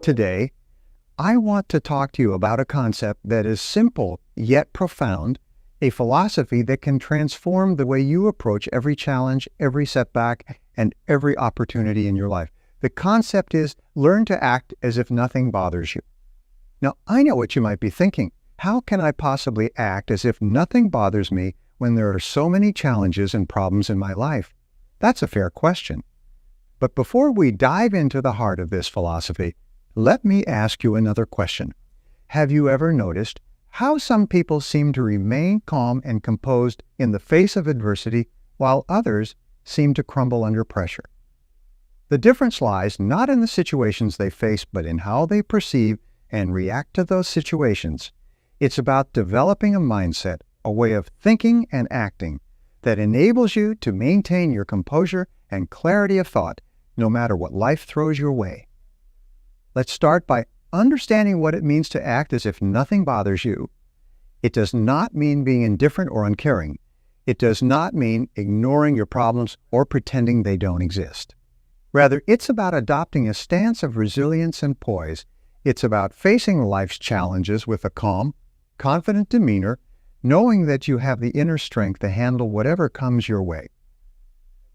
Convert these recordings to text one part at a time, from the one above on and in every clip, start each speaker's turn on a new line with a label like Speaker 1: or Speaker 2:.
Speaker 1: Today, I want to talk to you about a concept that is simple yet profound, a philosophy that can transform the way you approach every challenge, every setback, and every opportunity in your life. The concept is learn to act as if nothing bothers you. Now, I know what you might be thinking. How can I possibly act as if nothing bothers me when there are so many challenges and problems in my life? That's a fair question. But before we dive into the heart of this philosophy, let me ask you another question. Have you ever noticed how some people seem to remain calm and composed in the face of adversity, while others seem to crumble under pressure? The difference lies not in the situations they face, but in how they perceive and react to those situations. It's about developing a mindset, a way of thinking and acting that enables you to maintain your composure and clarity of thought, no matter what life throws your way. Let's start by understanding what it means to act as if nothing bothers you. It does not mean being indifferent or uncaring. It does not mean ignoring your problems or pretending they don't exist. Rather, it's about adopting a stance of resilience and poise. It's about facing life's challenges with a calm, confident demeanor, knowing that you have the inner strength to handle whatever comes your way.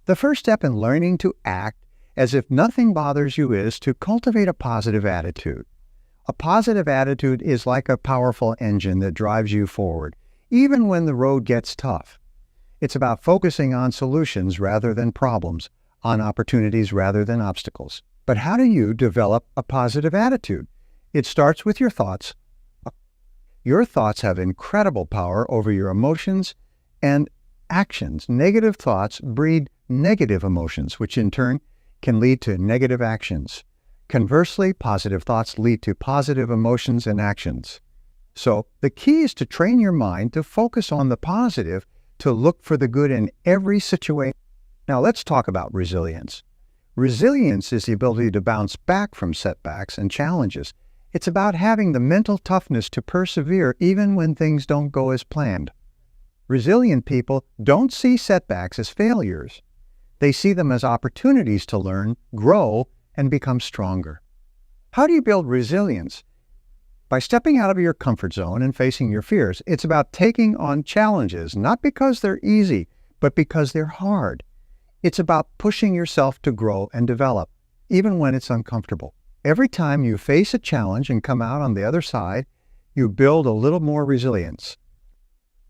Speaker 1: The first step in learning to act as if nothing bothers you is to cultivate a positive attitude. A positive attitude is like a powerful engine that drives you forward, even when the road gets tough. It's about focusing on solutions rather than problems, on opportunities rather than obstacles. But how do you develop a positive attitude? It starts with your thoughts. Your thoughts have incredible power over your emotions and actions. Negative thoughts breed negative emotions, which in turn can lead to negative actions. Conversely, positive thoughts lead to positive emotions and actions. So the key is to train your mind to focus on the positive, to look for the good in every situation. Now let's talk about resilience. Resilience is the ability to bounce back from setbacks and challenges. It's about having the mental toughness to persevere even when things don't go as planned. Resilient people don't see setbacks as failures. They see them as opportunities to learn, grow, and become stronger. How do you build resilience? By stepping out of your comfort zone and facing your fears. It's about taking on challenges, not because they're easy, but because they're hard. It's about pushing yourself to grow and develop, even when it's uncomfortable. Every time you face a challenge and come out on the other side, you build a little more resilience.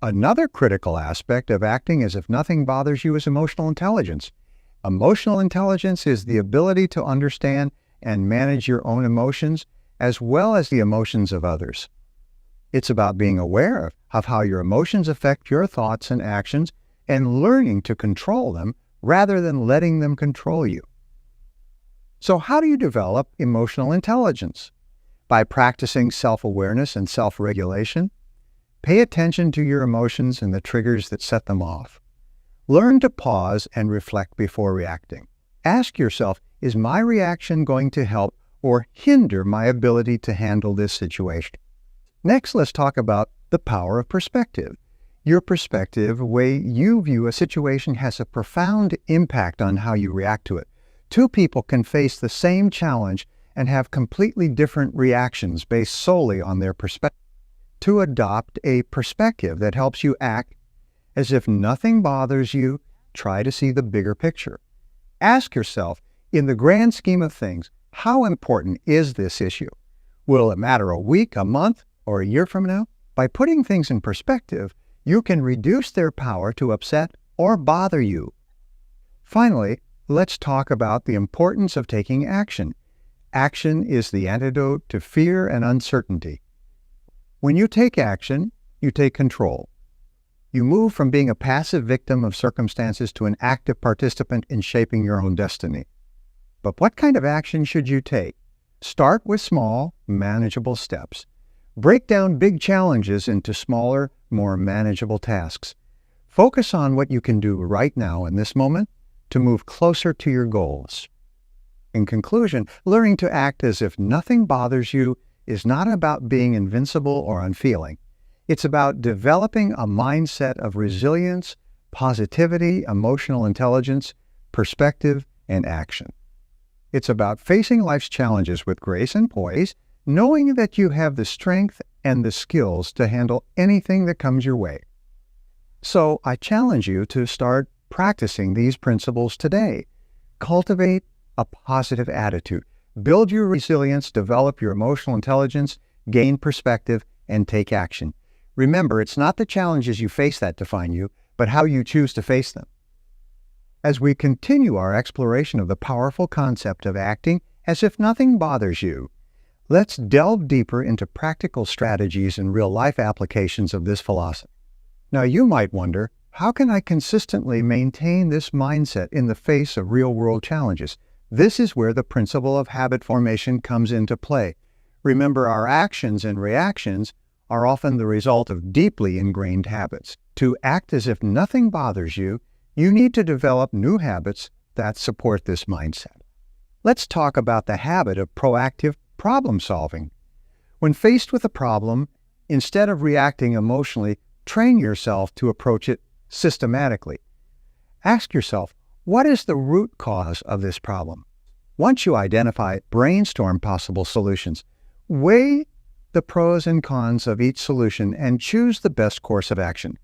Speaker 1: Another critical aspect of acting as if nothing bothers you is emotional intelligence. Emotional intelligence is the ability to understand and manage your own emotions as well as the emotions of others. It's about being aware of how your emotions affect your thoughts and actions and learning to control them rather than letting them control you. So how do you develop emotional intelligence? By practicing self-awareness and self-regulation. Pay attention to your emotions and the triggers that set them off. Learn to pause and reflect before reacting. Ask yourself, is my reaction going to help or hinder my ability to handle this situation? Next, let's talk about the power of perspective. Your perspective, the way you view a situation, has a profound impact on how you react to it. Two people can face the same challenge and have completely different reactions based solely on their perspective. To adopt a perspective that helps you act as if nothing bothers you, try to see the bigger picture. Ask yourself, in the grand scheme of things, how important is this issue? Will it matter a week, a month, or a year from now? By putting things in perspective, you can reduce their power to upset or bother you. Finally, let's talk about the importance of taking action. Action is the antidote to fear and uncertainty. When you take action, you take control. You move from being a passive victim of circumstances to an active participant in shaping your own destiny. But what kind of action should you take? Start with small, manageable steps. Break down big challenges into smaller, more manageable tasks. Focus on what you can do right now in this moment to move closer to your goals. In conclusion, learning to act as if nothing bothers you is not about being invincible or unfeeling. It's about developing a mindset of resilience, positivity, emotional intelligence, perspective, and action. It's about facing life's challenges with grace and poise, knowing that you have the strength and the skills to handle anything that comes your way. So I challenge you to start practicing these principles today. Cultivate a positive attitude. Build your resilience, develop your emotional intelligence, gain perspective, and take action. Remember, it's not the challenges you face that define you, but how you choose to face them. As we continue our exploration of the powerful concept of acting as if nothing bothers you, let's delve deeper into practical strategies and real-life applications of this philosophy. Now, you might wonder, how can I consistently maintain this mindset in the face of real-world challenges? This is where the principle of habit formation comes into play. Remember, our actions and reactions are often the result of deeply ingrained habits. To act as if nothing bothers you, you need to develop new habits that support this mindset. Let's talk about the habit of proactive problem solving. When faced with a problem, instead of reacting emotionally, train yourself to approach it systematically. Ask yourself, what is the root cause of this problem? Once you identify it, brainstorm possible solutions. Weigh the pros and cons of each solution and choose the best course of action.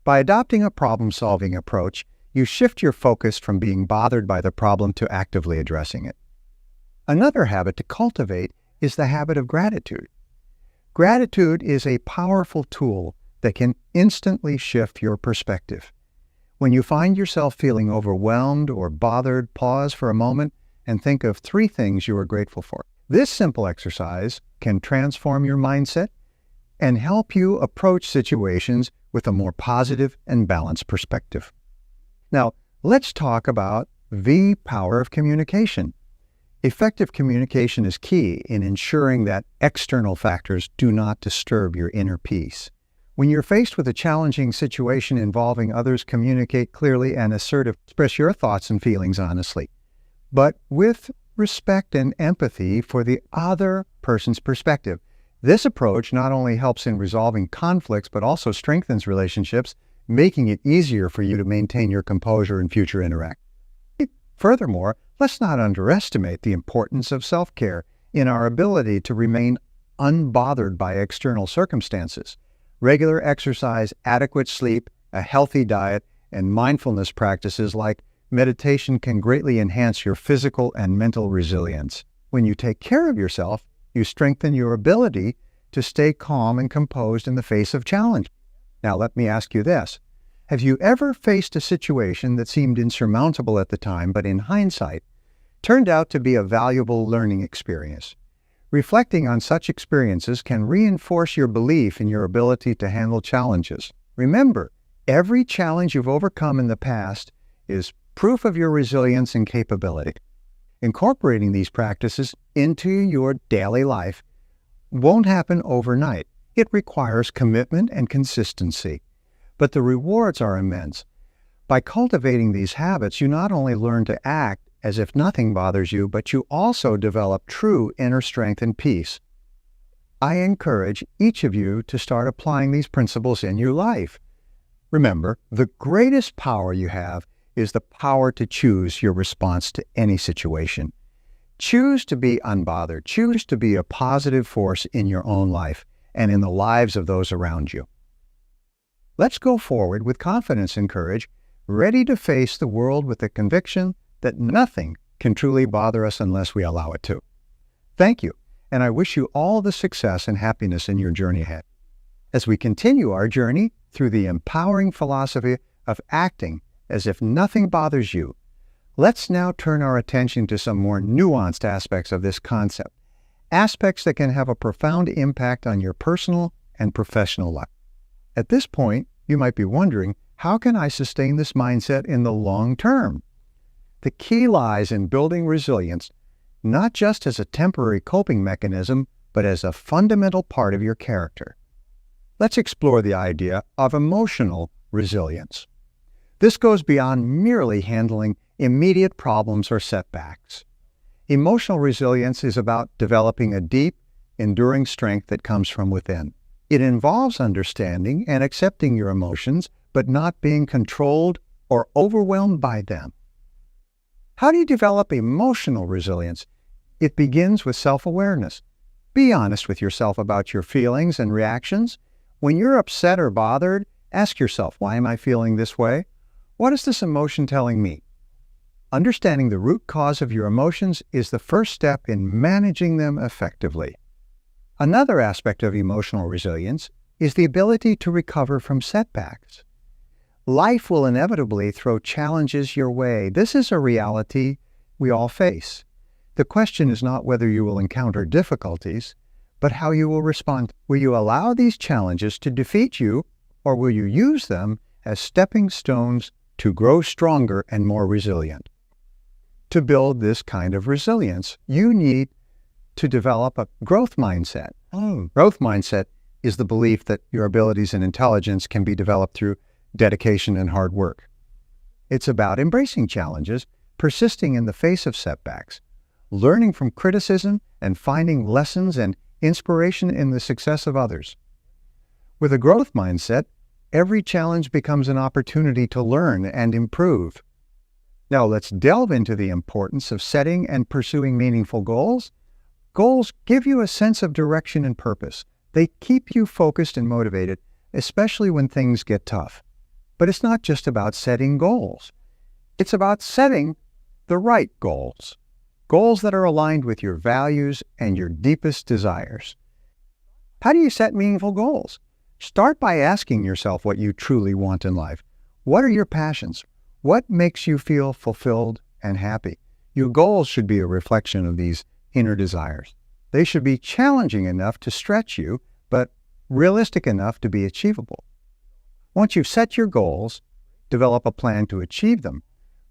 Speaker 1: By adopting a problem-solving approach, you shift your focus from being bothered by the problem to actively addressing it. Another habit to cultivate is the habit of gratitude. Gratitude is a powerful tool that can instantly shift your perspective. When you find yourself feeling overwhelmed or bothered, pause for a moment and think of 3 things you are grateful for. This simple exercise can transform your mindset and help you approach situations with a more positive and balanced perspective. Now, let's talk about the power of communication. Effective communication is key in ensuring that external factors do not disturb your inner peace. When you're faced with a challenging situation involving others, communicate clearly and assertively. Express your thoughts and feelings honestly, but with respect and empathy for the other person's perspective. This approach not only helps in resolving conflicts, but also strengthens relationships, making it easier for you to maintain your composure in future interactions. Furthermore, let's not underestimate the importance of self-care in our ability to remain unbothered by external circumstances. Regular exercise, adequate sleep, a healthy diet, and mindfulness practices like meditation can greatly enhance your physical and mental resilience. When you take care of yourself, you strengthen your ability to stay calm and composed in the face of challenge. Now, let me ask you this. Have you ever faced a situation that seemed insurmountable at the time, but in hindsight, turned out to be a valuable learning experience? Reflecting on such experiences can reinforce your belief in your ability to handle challenges. Remember, every challenge you've overcome in the past is proof of your resilience and capability. Incorporating these practices into your daily life won't happen overnight. It requires commitment and consistency, but the rewards are immense. By cultivating these habits, you not only learn to act as if nothing bothers you, but you also develop true inner strength and peace. I encourage each of you to start applying these principles in your life. Remember, the greatest power you have is the power to choose your response to any situation. Choose to be unbothered. Choose to be a positive force in your own life and in the lives of those around you. Let's go forward with confidence and courage, ready to face the world with the conviction that nothing can truly bother us unless we allow it to. Thank you, and I wish you all the success and happiness in your journey ahead. As we continue our journey through the empowering philosophy of acting as if nothing bothers you, let's now turn our attention to some more nuanced aspects of this concept, aspects that can have a profound impact on your personal and professional life. At this point, you might be wondering, how can I sustain this mindset in the long term? The key lies in building resilience, not just as a temporary coping mechanism, but as a fundamental part of your character. Let's explore the idea of emotional resilience. This goes beyond merely handling immediate problems or setbacks. Emotional resilience is about developing a deep, enduring strength that comes from within. It involves understanding and accepting your emotions, but not being controlled or overwhelmed by them. How do you develop emotional resilience? It begins with self-awareness. Be honest with yourself about your feelings and reactions. When you're upset or bothered, ask yourself, why am I feeling this way? What is this emotion telling me? Understanding the root cause of your emotions is the first step in managing them effectively. Another aspect of emotional resilience is the ability to recover from setbacks. Life will inevitably throw challenges your way. This is a reality we all face. The question is not whether you will encounter difficulties, but how you will respond. Will you allow these challenges to defeat you, or will you use them as stepping stones to grow stronger and more resilient? To build this kind of resilience, you need to develop a growth mindset. Growth mindset is the belief that your abilities and intelligence can be developed through dedication and hard work. It's about embracing challenges, persisting in the face of setbacks, learning from criticism, and finding lessons and inspiration in the success of others. With a growth mindset, every challenge becomes an opportunity to learn and improve. Now let's delve into the importance of setting and pursuing meaningful goals. Goals give you a sense of direction and purpose. They keep you focused and motivated, especially when things get tough. But it's not just about setting goals. It's about setting the right goals. Goals that are aligned with your values and your deepest desires. How do you set meaningful goals? Start by asking yourself what you truly want in life. What are your passions? What makes you feel fulfilled and happy? Your goals should be a reflection of these inner desires. They should be challenging enough to stretch you, but realistic enough to be achievable. Once you've set your goals, develop a plan to achieve them.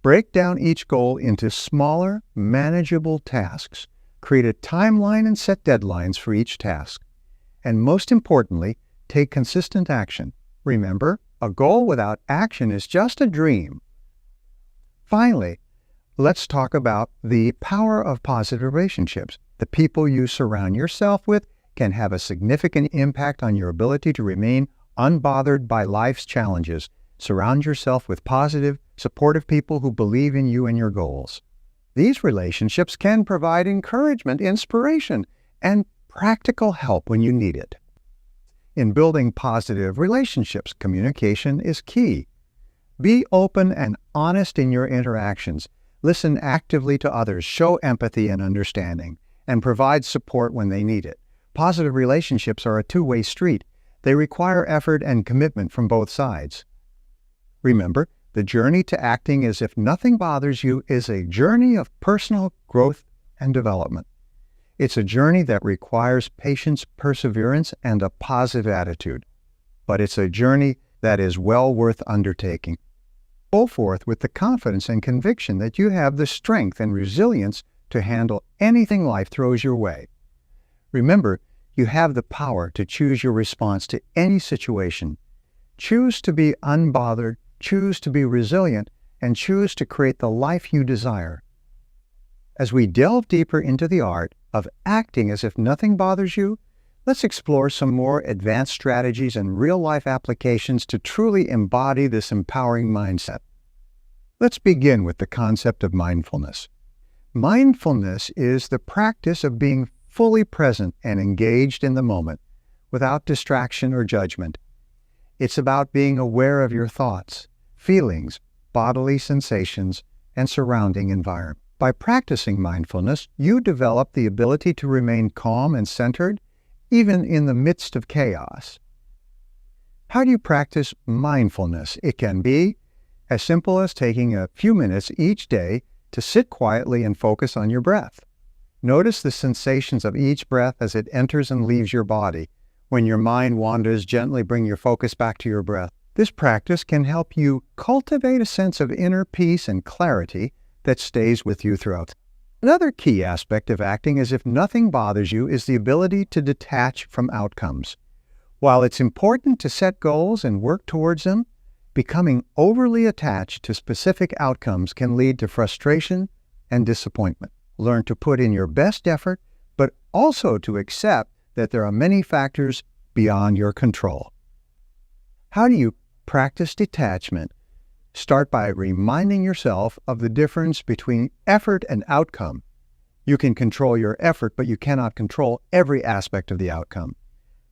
Speaker 1: Break down each goal into smaller, manageable tasks. Create a timeline and set deadlines for each task. And most importantly, take consistent action. Remember, a goal without action is just a dream. Finally, let's talk about the power of positive relationships. The people you surround yourself with can have a significant impact on your ability to remain unbothered by life's challenges. Surround yourself with positive, supportive people who believe in you and your goals. These relationships can provide encouragement, inspiration, and practical help when you need it. In building positive relationships, communication is key. Be open and honest in your interactions. Listen actively to others, show empathy and understanding, and provide support when they need it. Positive relationships are a two-way street. They require effort and commitment from both sides. Remember, the journey to acting as if nothing bothers you is a journey of personal growth and development. It's a journey that requires patience, perseverance, and a positive attitude. But it's a journey that is well worth undertaking. Go forth with the confidence and conviction that you have the strength and resilience to handle anything life throws your way. Remember, you have the power to choose your response to any situation. Choose to be unbothered, choose to be resilient, and choose to create the life you desire. As we delve deeper into the art of acting as if nothing bothers you, let's explore some more advanced strategies and real-life applications to truly embody this empowering mindset. Let's begin with the concept of mindfulness. Mindfulness is the practice of being fully present and engaged in the moment, without distraction or judgment. It's about being aware of your thoughts, feelings, bodily sensations, and surrounding environment. By practicing mindfulness, you develop the ability to remain calm and centered, even in the midst of chaos. How do you practice mindfulness? It can be as simple as taking a few minutes each day to sit quietly and focus on your breath. Notice the sensations of each breath as it enters and leaves your body. When your mind wanders, gently bring your focus back to your breath. This practice can help you cultivate a sense of inner peace and clarity that stays with you throughout. Another key aspect of acting as if nothing bothers you is the ability to detach from outcomes. While it's important to set goals and work towards them, becoming overly attached to specific outcomes can lead to frustration and disappointment. Learn to put in your best effort, but also to accept that there are many factors beyond your control. How do you practice detachment Start by reminding yourself of the difference between effort and outcome. You can control your effort, but you cannot control every aspect of the outcome.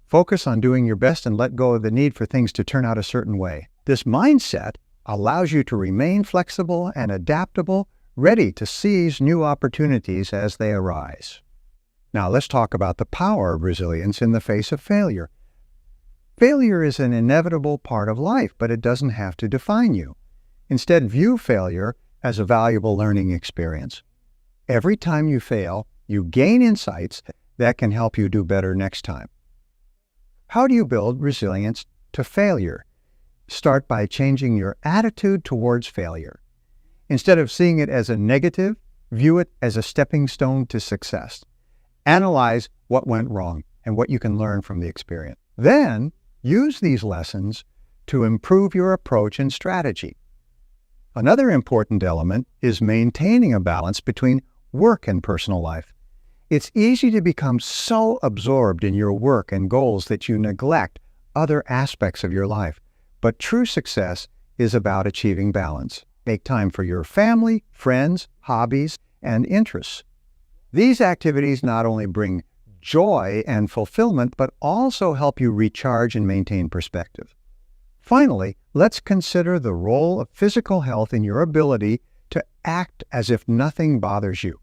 Speaker 1: Focus on doing your best and let go of the need for things to turn out a certain way. This mindset allows you to remain flexible and adaptable, ready to seize new opportunities as they arise. Now let's talk about the power of resilience in the face of failure. Failure is an inevitable part of life, but it doesn't have to define you. Instead, view failure as a valuable learning experience. Every time you fail, you gain insights that can help you do better next time. How do you build resilience to failure? Start by changing your attitude towards failure. Instead of seeing it as a negative, view it as a stepping stone to success. Analyze what went wrong and what you can learn from the experience. Then, use these lessons to improve your approach and strategy. Another important element is maintaining a balance between work and personal life. It's easy to become so absorbed in your work and goals that you neglect other aspects of your life. But true success is about achieving balance. Make time for your family, friends, hobbies, and interests. These activities not only bring joy and fulfillment, but also help you recharge and maintain perspective. Finally, let's consider the role of physical health in your ability to act as if nothing bothers you.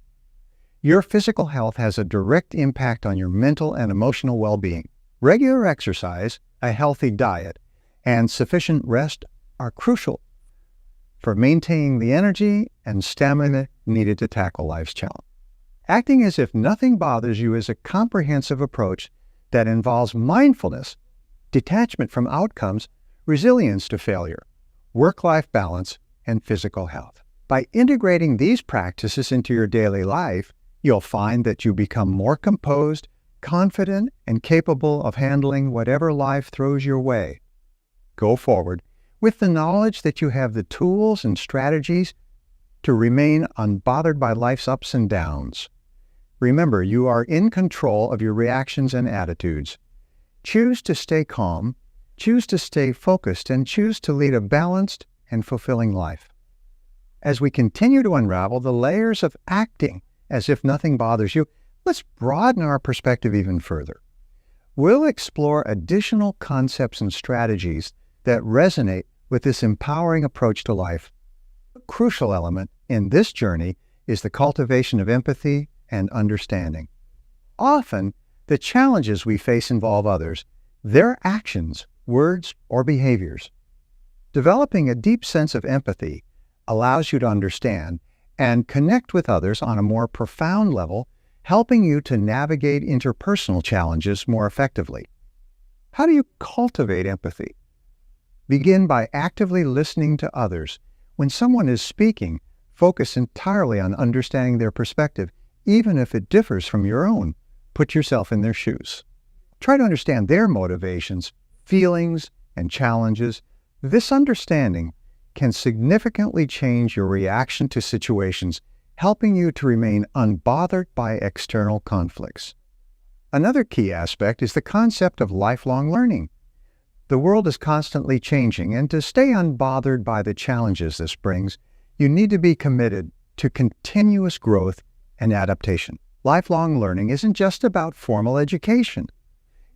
Speaker 1: Your physical health has a direct impact on your mental and emotional well-being. Regular exercise, a healthy diet, and sufficient rest are crucial for maintaining the energy and stamina needed to tackle life's challenge. Acting as if nothing bothers you is a comprehensive approach that involves mindfulness, detachment from outcomes, resilience to failure, work-life balance, and physical health. By integrating these practices into your daily life, you'll find that you become more composed, confident, and capable of handling whatever life throws your way. Go forward with the knowledge that you have the tools and strategies to remain unbothered by life's ups and downs. Remember, you are in control of your reactions and attitudes. Choose to stay calm, choose to stay focused, and choose to lead a balanced and fulfilling life. As we continue to unravel the layers of acting as if nothing bothers you, let's broaden our perspective even further. We'll explore additional concepts and strategies that resonate with this empowering approach to life. A crucial element in this journey is the cultivation of empathy and understanding. Often, the challenges we face involve others, their actions, words, or behaviors. Developing a deep sense of empathy allows you to understand and connect with others on a more profound level, helping you to navigate interpersonal challenges more effectively. How do you cultivate empathy? Begin by actively listening to others. When someone is speaking, focus entirely on understanding their perspective, even if it differs from your own. Put yourself in their shoes. Try to understand their motivations, feelings, and challenges. This understanding can significantly change your reaction to situations, helping you to remain unbothered by external conflicts. Another key aspect is the concept of lifelong learning. The world is constantly changing, and to stay unbothered by the challenges this brings, you need to be committed to continuous growth and adaptation. Lifelong learning isn't just about formal education.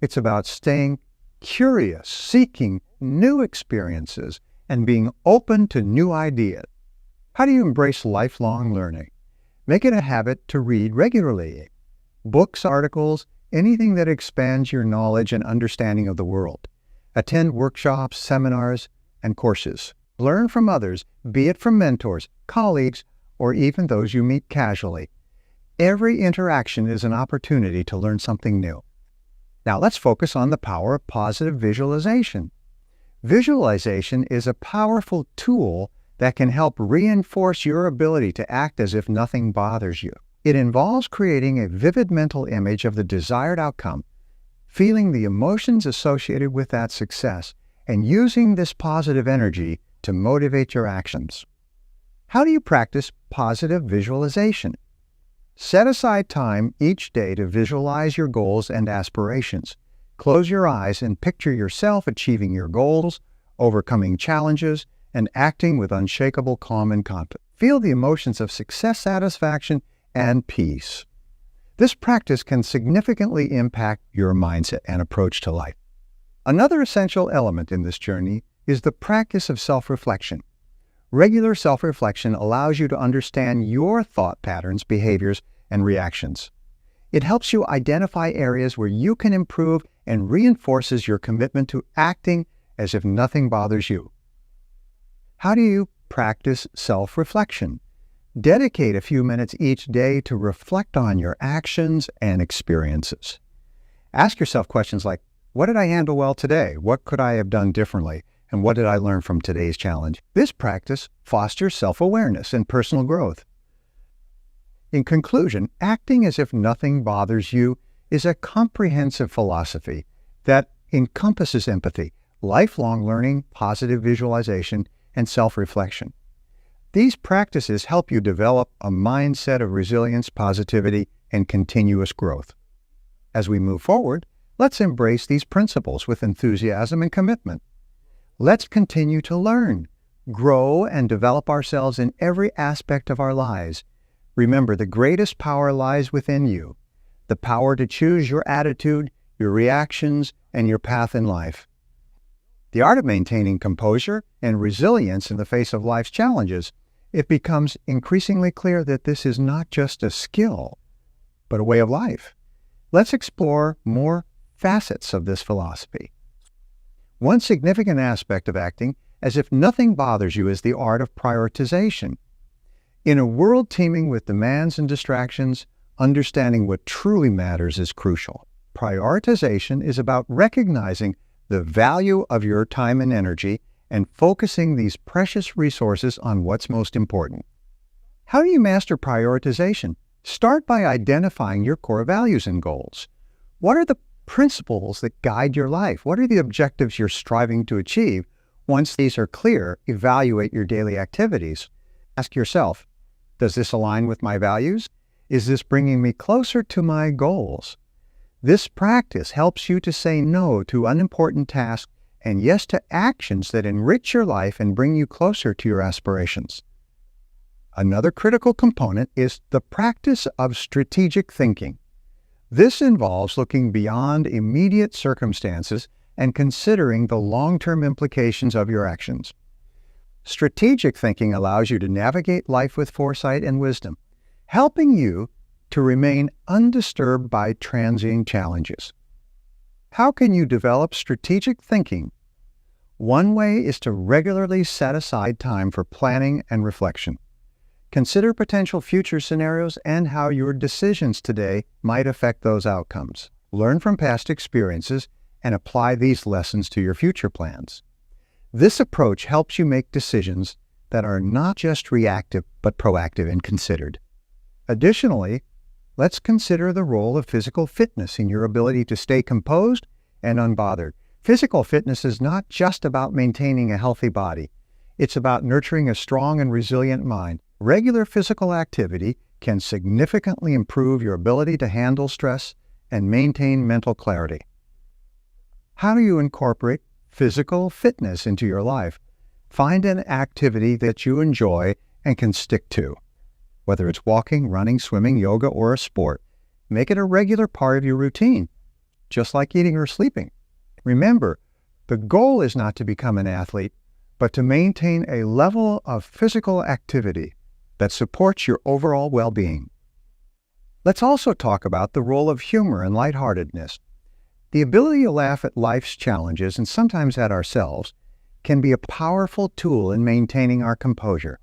Speaker 1: It's about staying curious, seeking new experiences, and being open to new ideas. How do you embrace lifelong learning? Make it a habit to read regularly. Books, articles, anything that expands your knowledge and understanding of the world. Attend workshops, seminars, and courses. Learn from others, be it from mentors, colleagues, or even those you meet casually. Every interaction is an opportunity to learn something new. Now let's focus on the power of positive visualization. Visualization is a powerful tool that can help reinforce your ability to act as if nothing bothers you. It involves creating a vivid mental image of the desired outcome, feeling the emotions associated with that success, and using this positive energy to motivate your actions. How do you practice positive visualization? Set aside time each day to visualize your goals and aspirations. Close your eyes and picture yourself achieving your goals, overcoming challenges, and acting with unshakable calm and confidence. Feel the emotions of success, satisfaction, and peace. This practice can significantly impact your mindset and approach to life. Another essential element in this journey is the practice of self-reflection. Regular self-reflection allows you to understand your thought patterns, behaviors, and reactions. It helps you identify areas where you can improve and reinforces your commitment to acting as if nothing bothers you. How do you practice self-reflection? Dedicate a few minutes each day to reflect on your actions and experiences. Ask yourself questions like, what did I handle well today? What could I have done differently? And what did I learn from today's challenge? This practice fosters self-awareness and personal growth. In conclusion, acting as if nothing bothers you is a comprehensive philosophy that encompasses empathy, lifelong learning, positive visualization, and self-reflection. These practices help you develop a mindset of resilience, positivity, and continuous growth. As we move forward, let's embrace these principles with enthusiasm and commitment. Let's continue to learn, grow, and develop ourselves in every aspect of our lives. Remember, the greatest power lies within you, the power to choose your attitude, your reactions, and your path in life. The art of maintaining composure and resilience in the face of life's challenges, it becomes increasingly clear that this is not just a skill, but a way of life. Let's explore more facets of this philosophy. One significant aspect of acting as if nothing bothers you is the art of prioritization. In a world teeming with demands and distractions, understanding what truly matters is crucial. Prioritization is about recognizing the value of your time and energy and focusing these precious resources on what's most important. How do you master prioritization? Start by identifying your core values and goals. What are the principles that guide your life? What are the objectives you're striving to achieve? Once these are clear, evaluate your daily activities. Ask yourself, does this align with my values? Is this bringing me closer to my goals? This practice helps you to say no to unimportant tasks and yes to actions that enrich your life and bring you closer to your aspirations. Another critical component is the practice of strategic thinking. This involves looking beyond immediate circumstances and considering the long-term implications of your actions. Strategic thinking allows you to navigate life with foresight and wisdom, helping you to remain undisturbed by transient challenges. How can you develop strategic thinking? One way is to regularly set aside time for planning and reflection. Consider potential future scenarios and how your decisions today might affect those outcomes. Learn from past experiences and apply these lessons to your future plans. This approach helps you make decisions that are not just reactive but proactive and considered. Additionally, let's consider the role of physical fitness in your ability to stay composed and unbothered. Physical fitness is not just about maintaining a healthy body. It's about nurturing a strong and resilient mind. Regular physical activity can significantly improve your ability to handle stress and maintain mental clarity. How do you incorporate physical fitness into your life? Find an activity that you enjoy and can stick to. Whether it's walking, running, swimming, yoga, or a sport, make it a regular part of your routine, just like eating or sleeping. Remember, the goal is not to become an athlete, but to maintain a level of physical activity that supports your overall well-being. Let's also talk about the role of humor and lightheartedness. The ability to laugh at life's challenges, and sometimes at ourselves, can be a powerful tool in maintaining our composure.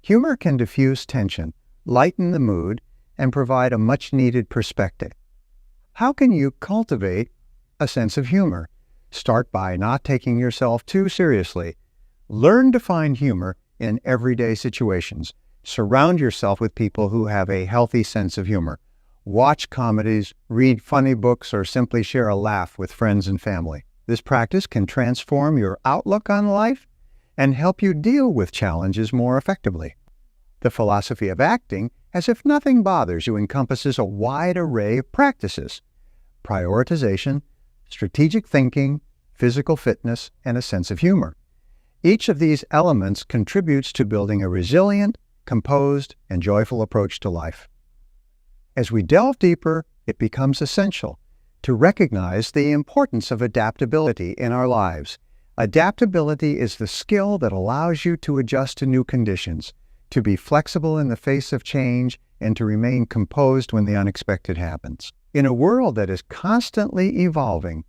Speaker 1: Humor can diffuse tension, lighten the mood, and provide a much-needed perspective. How can you cultivate a sense of humor? Start by not taking yourself too seriously. Learn to find humor in everyday situations. Surround yourself with people who have a healthy sense of humor. Watch comedies, read funny books, or simply share a laugh with friends and family. This practice can transform your outlook on life and help you deal with challenges more effectively. The philosophy of acting as if nothing bothers you encompasses a wide array of practices: prioritization, strategic thinking, physical fitness, and a sense of humor. Each of these elements contributes to building a resilient, composed, and joyful approach to life. As we delve deeper, it becomes essential to recognize the importance of adaptability in our lives. Adaptability is the skill that allows you to adjust to new conditions, to be flexible in the face of change, and to remain composed when the unexpected happens. In a world that is constantly evolving,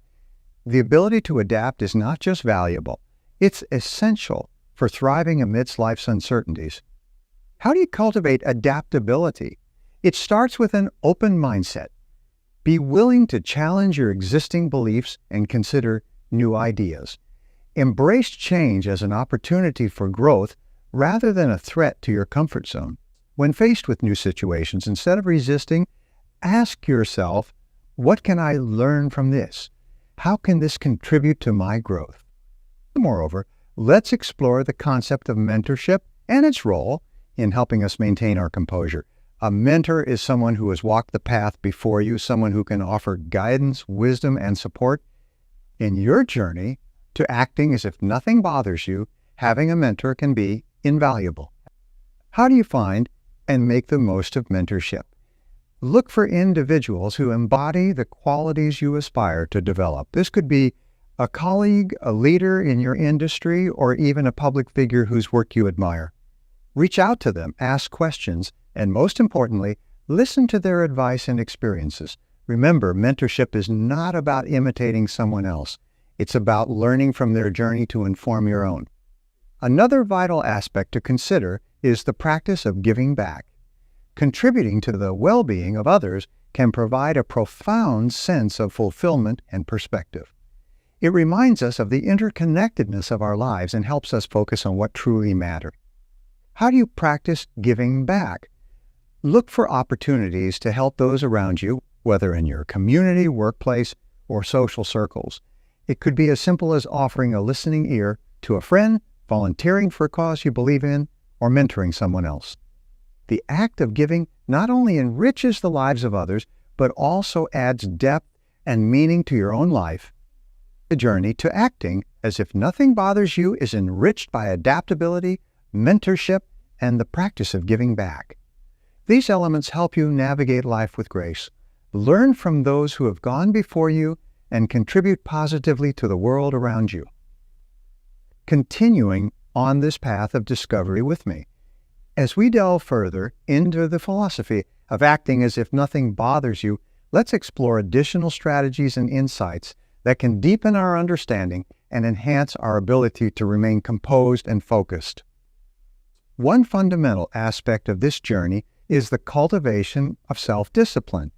Speaker 1: the ability to adapt is not just valuable, it's essential for thriving amidst life's uncertainties. How do you cultivate adaptability? It starts with an open mindset. Be willing to challenge your existing beliefs and consider new ideas. Embrace change as an opportunity for growth rather than a threat to your comfort zone. When faced with new situations, instead of resisting, ask yourself, what can I learn from this? How can this contribute to my growth? Moreover, let's explore the concept of mentorship and its role in helping us maintain our composure. A mentor is someone who has walked the path before you, someone who can offer guidance, wisdom, and support. In your journey to acting as if nothing bothers you, having a mentor can be invaluable. How do you find and make the most of mentorship? Look for individuals who embody the qualities you aspire to develop. This could be a colleague, a leader in your industry, or even a public figure whose work you admire. Reach out to them, ask questions, and most importantly, listen to their advice and experiences. Remember, mentorship is not about imitating someone else. It's about learning from their journey to inform your own. Another vital aspect to consider is the practice of giving back. Contributing to the well-being of others can provide a profound sense of fulfillment and perspective. It reminds us of the interconnectedness of our lives and helps us focus on what truly matters. How do you practice giving back? Look for opportunities to help those around you, whether in your community, workplace, or social circles. It could be as simple as offering a listening ear to a friend, volunteering for a cause you believe in, or mentoring someone else. The act of giving not only enriches the lives of others, but also adds depth and meaning to your own life. The journey to acting as if nothing bothers you is enriched by adaptability, mentorship, and the practice of giving back. These elements help you navigate life with grace, learn from those who have gone before you, and contribute positively to the world around you. Continuing on this path of discovery with me, as we delve further into the philosophy of acting as if nothing bothers you, let's explore additional strategies and insights that can deepen our understanding and enhance our ability to remain composed and focused. One fundamental aspect of this journey is the cultivation of self-discipline.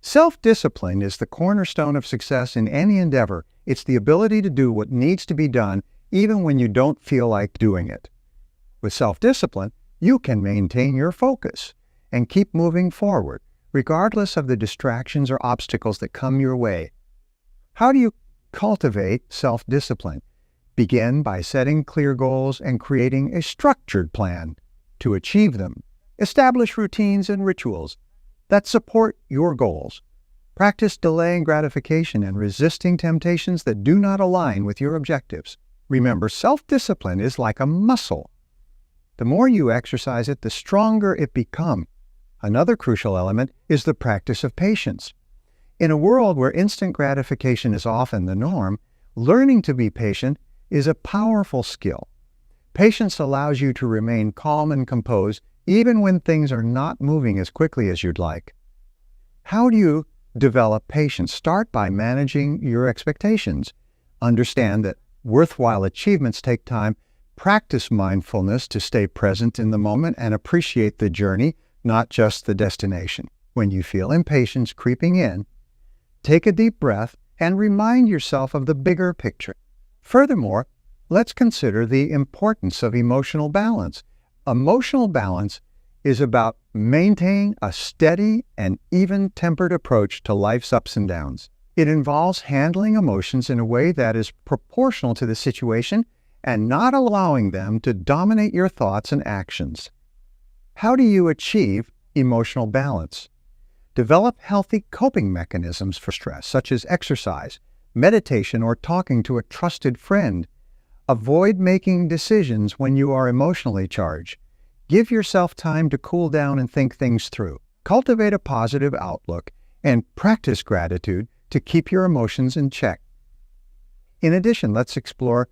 Speaker 1: Self-discipline is the cornerstone of success in any endeavor. It's the ability to do what needs to be done even when you don't feel like doing it. With self-discipline, you can maintain your focus and keep moving forward, regardless of the distractions or obstacles that come your way. How do you cultivate self-discipline? Begin by setting clear goals and creating a structured plan to achieve them. Establish routines and rituals that support your goals. Practice delaying gratification and resisting temptations that do not align with your objectives. Remember, self-discipline is like a muscle. The more you exercise it, the stronger it becomes. Another crucial element is the practice of patience. In a world where instant gratification is often the norm, learning to be patient is a powerful skill. Patience allows you to remain calm and composed even when things are not moving as quickly as you'd like. How do you develop patience? Start by managing your expectations. Understand that worthwhile achievements take time. Practice mindfulness to stay present in the moment and appreciate the journey, not just the destination. When you feel impatience creeping in, take a deep breath and remind yourself of the bigger picture. Furthermore, let's consider the importance of emotional balance. Emotional balance is about maintaining a steady and even-tempered approach to life's ups and downs. It involves handling emotions in a way that is proportional to the situation and not allowing them to dominate your thoughts and actions. How do you achieve emotional balance? Develop healthy coping mechanisms for stress, such as exercise, meditation, or talking to a trusted friend. Avoid making decisions when you are emotionally charged. Give yourself time to cool down and think things through. Cultivate a positive outlook and practice gratitude to keep your emotions in check. In addition, let's explore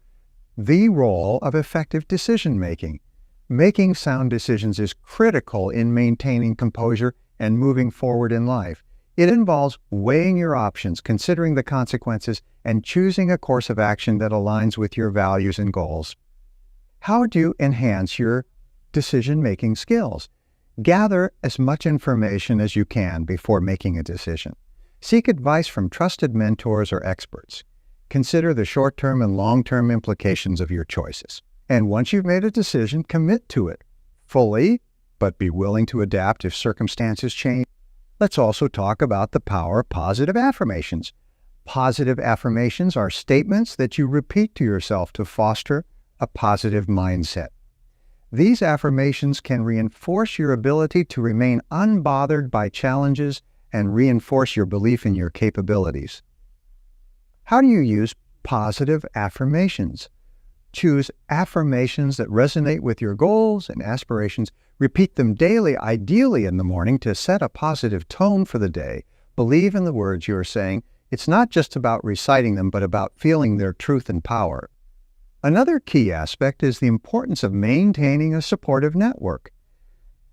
Speaker 1: the role of effective decision-making. Making sound decisions is critical in maintaining composure and moving forward in life. It involves weighing your options, considering the consequences, and choosing a course of action that aligns with your values and goals. How do you enhance your decision-making skills? Gather as much information as you can before making a decision. Seek advice from trusted mentors or experts. Consider the short-term and long-term implications of your choices. And once you've made a decision, commit to it fully, but be willing to adapt if circumstances change. Let's also talk about the power of positive affirmations. Positive affirmations are statements that you repeat to yourself to foster a positive mindset. These affirmations can reinforce your ability to remain unbothered by challenges and reinforce your belief in your capabilities. How do you use positive affirmations? Choose affirmations that resonate with your goals and aspirations. Repeat them daily, ideally in the morning, to set a positive tone for the day. Believe in the words you are saying. It's not just about reciting them, but about feeling their truth and power. Another key aspect is the importance of maintaining a supportive network.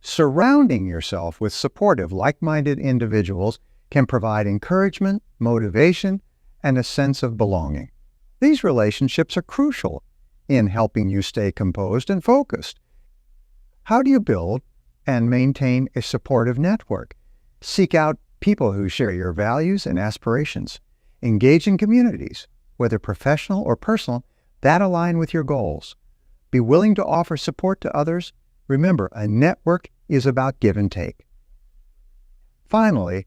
Speaker 1: Surrounding yourself with supportive, like-minded individuals can provide encouragement, motivation, and a sense of belonging. These relationships are crucial in helping you stay composed and focused. How do you build and maintain a supportive network? Seek out people who share your values and aspirations. Engage in communities, whether professional or personal, that align with your goals. Be willing to offer support to others. Remember, a network is about give and take. Finally,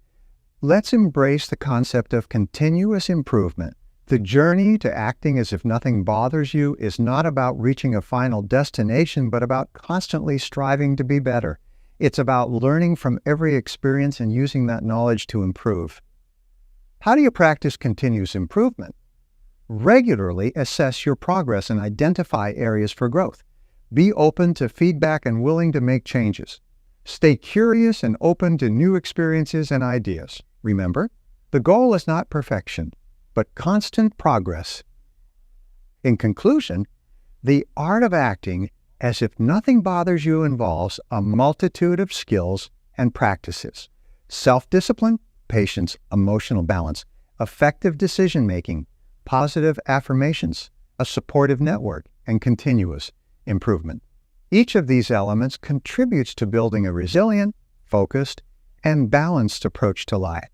Speaker 1: let's embrace the concept of continuous improvement. The journey to acting as if nothing bothers you is not about reaching a final destination, but about constantly striving to be better. It's about learning from every experience and using that knowledge to improve. How do you practice continuous improvement? Regularly assess your progress and identify areas for growth. Be open to feedback and willing to make changes. Stay curious and open to new experiences and ideas. Remember, the goal is not perfection, but constant progress. In conclusion, the art of acting as if nothing bothers you involves a multitude of skills and practices: self-discipline, patience, emotional balance, effective decision-making, positive affirmations, a supportive network, and continuous improvement. Each of these elements contributes to building a resilient, focused, and balanced approach to life.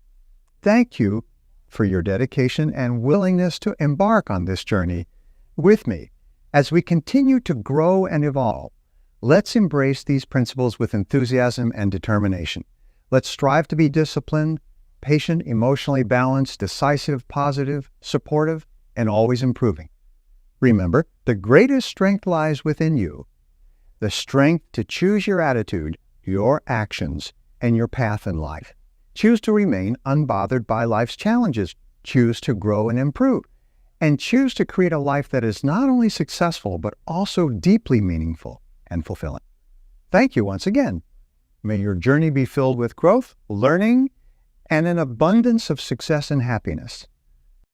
Speaker 1: Thank you for your dedication and willingness to embark on this journey with me. As we continue to grow and evolve, let's embrace these principles with enthusiasm and determination. Let's strive to be disciplined, patient, emotionally balanced, decisive, positive, supportive, and always improving. Remember, the greatest strength lies within you. The strength to choose your attitude, your actions, and your path in life. Choose to remain unbothered by life's challenges. Choose to grow and improve. And choose to create a life that is not only successful, but also deeply meaningful and fulfilling. Thank you once again. May your journey be filled with growth, learning, and an abundance of success and happiness.